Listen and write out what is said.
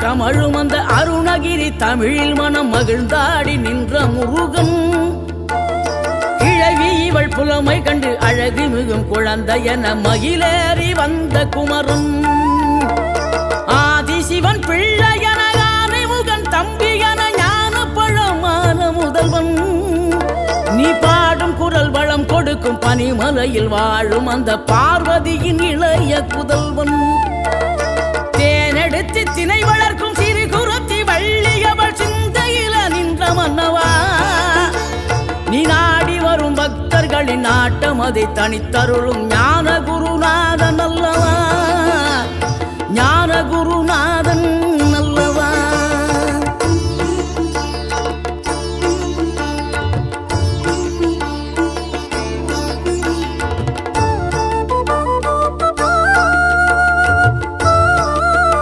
கமழும் அந்த அருணகிரி தமிழில் மனம் மகிழ்ந்தாடி நின்ற முருகன். கிழவி இவள் புலமை கண்டு அழகு மிகும் குழந்தை என மகிழேறி வந்த குமரன். ஆதிசிவன் பிள்ளையன ஆனைமுகன் தம்பி என ஞான பழமான முதல்வன். நீ பாடும் குரல் வளம் கொடுக்கும் பனிமலையில் வாழும் அந்த பார்வதியின் இளைய புதல்வன். தேனெடுத்து திணை வளர்க்கும் சிறு குரத்தி வள்ளியவள் சிந்தையில நின்ற மன்னவா. நீ நாடி வரும் பக்தர்களின் நாட்டம் அதை தனித்தருளும் ஞான குருநாதன் அல்லவா. ஞான குருநாதன்.